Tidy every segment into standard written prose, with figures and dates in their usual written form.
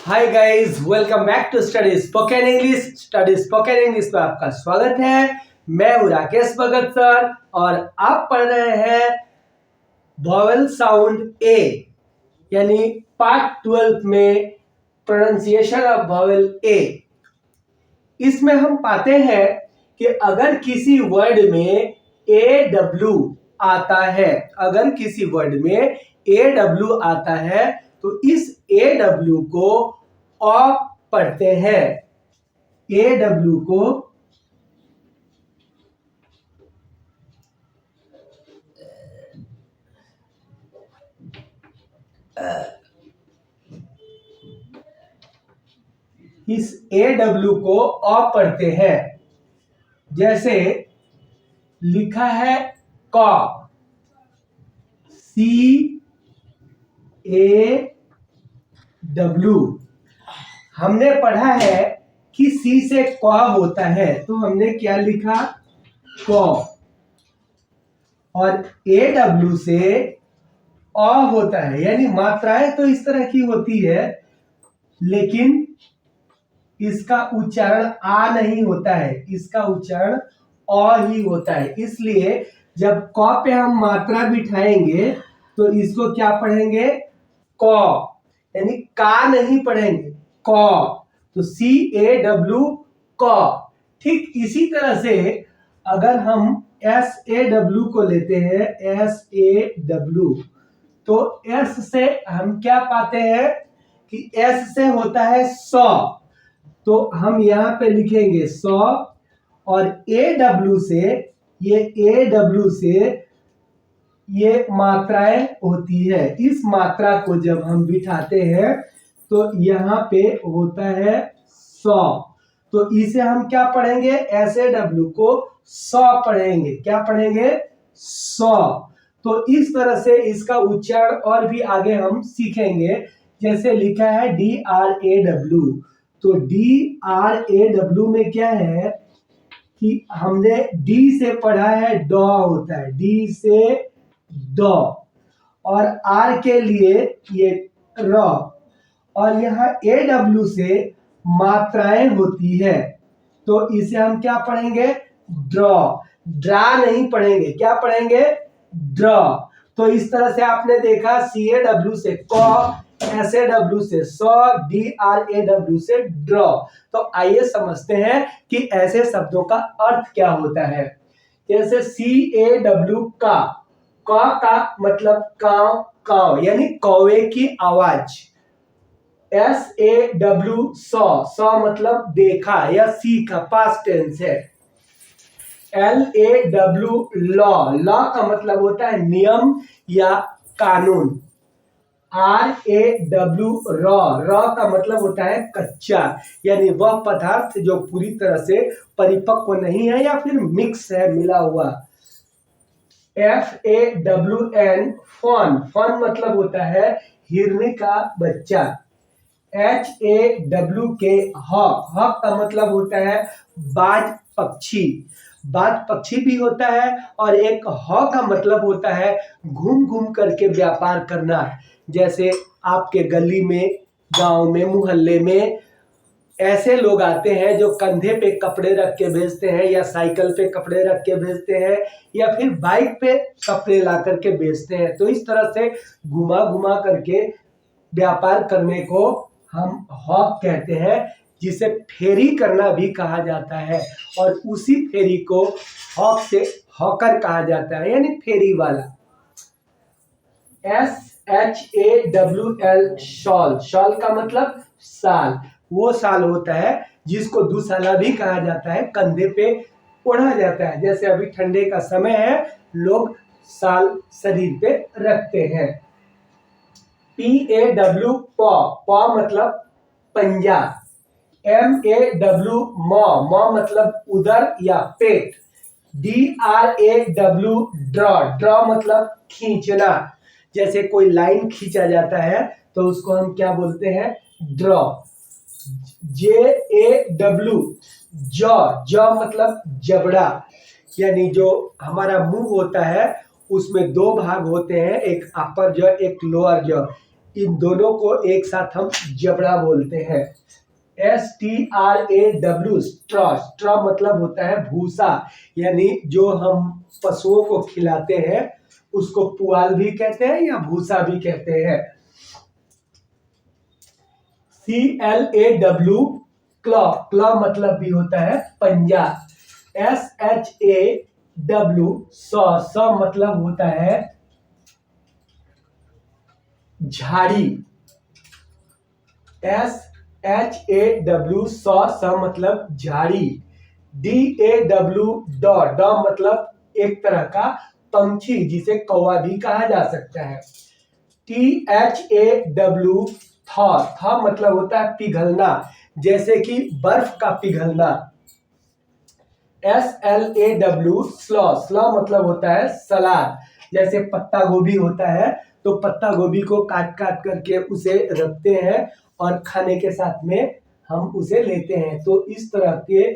Hi guys, welcome back to study spoken English में आपका स्वागत है। मैं हूँ राकेश भगत सर और आप पढ़ रहे हैं वॉवेल साउंड ए यानी पार्ट 12 में प्रोनाउंसिएशन ऑफ वॉवेल ए। इसमें हम पाते हैं कि अगर किसी वर्ड में AW आता है, तो इस AW को अ पढ़ते हैं। AW को अ पढ़ते हैं। जैसे लिखा है क, CAW। हमने पढ़ा है कि सी से क होता है, तो हमने क्या लिखा क, और AW से अ होता है, यानी मात्राएं तो इस तरह की होती है लेकिन इसका उच्चारण आ नहीं होता है, इसका उच्चारण अ ही होता है। इसलिए जब क पे हम मात्रा बिठाएंगे तो इसको क्या पढ़ेंगे क, यानी का नहीं पढ़ेंगे क, तो CAW क। ठीक इसी तरह से अगर हम SAW को लेते हैं, SAW, तो S से हम क्या पाते हैं कि S से होता है सौ, तो हम यहाँ पे लिखेंगे 100, और AW से ये मात्राएं होती है। इस मात्रा को जब हम बिठाते हैं तो यहाँ पे होता है 100, तो इसे हम क्या पढ़ेंगे, SAW को 100 पढ़ेंगे। क्या पढ़ेंगे 100। तो इस तरह से इसका उच्चारण और भी आगे हम सीखेंगे। जैसे लिखा है DRAW, तो DRAW में क्या है कि हमने D से पढ़ा है ड होता है, D से ड, और R के लिए ये र, और यहाँ AW से मात्राएं होती है, तो इसे हम क्या पढ़ेंगे ड्रा नहीं पढ़ेंगे। क्या पढ़ेंगे ड्रा। तो इस तरह से आपने देखा CAW से क, SAW से 100, DRAW से ड्रॉ। तो आइए समझते हैं कि ऐसे शब्दों का अर्थ क्या होता है। जैसे CAW का मतलब काव काव, यानी कौवे की आवाज। SAW सौ मतलब देखा या सीखा, पास्ट टेंस है। LAW लॉ का मतलब होता है नियम या कानून। RAW रॉ का मतलब होता है कच्चा, यानी वह पदार्थ जो पूरी तरह से परिपक्व नहीं है या फिर मिक्स है, मिला हुआ। FAWN फन मतलब होता है हिरनी का बच्चा। HAWK हॉक का मतलब होता है बाज पक्षी। बाज पक्षी भी होता है, और एक हॉक का मतलब होता है घूम घूम करके व्यापार करना। जैसे आपके गली में, गांव में, मोहल्ले में ऐसे लोग आते हैं जो कंधे पे कपड़े रख के बेचते हैं, या साइकिल पे कपड़े रख के बेचते हैं, या फिर बाइक पे कपड़े ला करके बेचते हैं। तो इस तरह से घुमा घुमा करके व्यापार करने को हम हॉक कहते हैं, जिसे फेरी करना भी कहा जाता है, और उसी फेरी को हॉक से हॉकर कहा जाता है, यानी फेरी वाला। SHAWL शॉल का मतलब साल। वो साल होता है जिसको दुशाला भी कहा जाता है, कंधे पे ओढ़ा जाता है। जैसे अभी ठंडे का समय है, लोग साल शरीर पे रखते हैं। PAW प मतलब पंजा। MAW म मतलब उदर या पेट। DRAW ड्रॉ मतलब खींचना। जैसे कोई लाइन खींचा जाता है तो उसको हम क्या बोलते हैं ड्रॉ। JAW जॉ मतलब जबड़ा, यानी जो हमारा मुंह होता है उसमें दो भाग होते हैं, एक अपर जॉ, एक लोअर जॉ। इन दोनों को एक साथ हम जबड़ा बोलते हैं। STRAW स्ट्रॉ, स्ट्रॉ मतलब होता है भूसा, यानी जो हम पशुओं को खिलाते हैं उसको पुआल भी कहते हैं या भूसा भी कहते हैं। CLAW क्लॉ, क्लॉ मतलब भी होता है पंजा। SHAW सॉ, सॉ मतलब होता है झाड़ी। SHAW सॉ, स मतलब झाड़ी। DAW डॉ, डॉ मतलब एक तरह का पंछी जिसे कौवा भी कहा जा सकता है। THAW थॉ, थॉ मतलब होता है पिघलना, जैसे कि बर्फ का पिघलना। SLAW स्लॉ, स्लॉ मतलब होता है सलाद, जैसे पत्ता गोभी होता है तो पत्ता गोभी को काट काट करके उसे रखते हैं और खाने के साथ में हम उसे लेते हैं, तो इस तरह के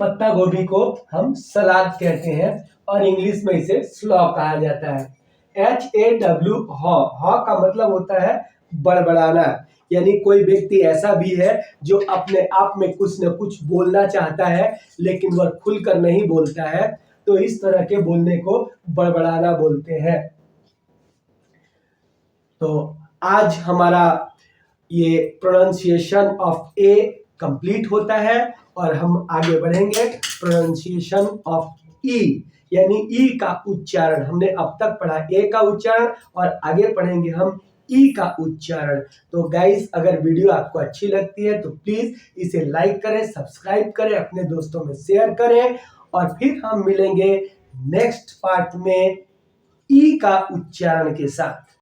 पत्ता गोभी को हम सलाद कहते हैं और इंग्लिश में इसे स्लॉ कहा जाता है। HAW हॉ, हॉ का मतलब होता है बड़बड़ाना, यानी कोई व्यक्ति ऐसा भी है जो अपने आप में कुछ न कुछ बोलना चाहता है लेकिन वह खुलकर नहीं बोलता है, तो इस तरह के बोलने को बड़बड़ाना बोलते हैं। तो आज हमारा ये प्रोनाउंसिएशन ऑफ ए कंप्लीट होता है और हम आगे बढ़ेंगे प्रोनाउंसिएशन ऑफ ई, यानी ई का उच्चारण। हमने अब तक पढ़ा ए का उच्चारण और आगे पढ़ेंगे हम ई का उच्चारण। तो गाइस, अगर वीडियो आपको अच्छी लगती है तो प्लीज इसे लाइक करें, सब्सक्राइब करें, अपने दोस्तों में शेयर करें और फिर हम मिलेंगे नेक्स्ट पार्ट में ई का उच्चारण के साथ।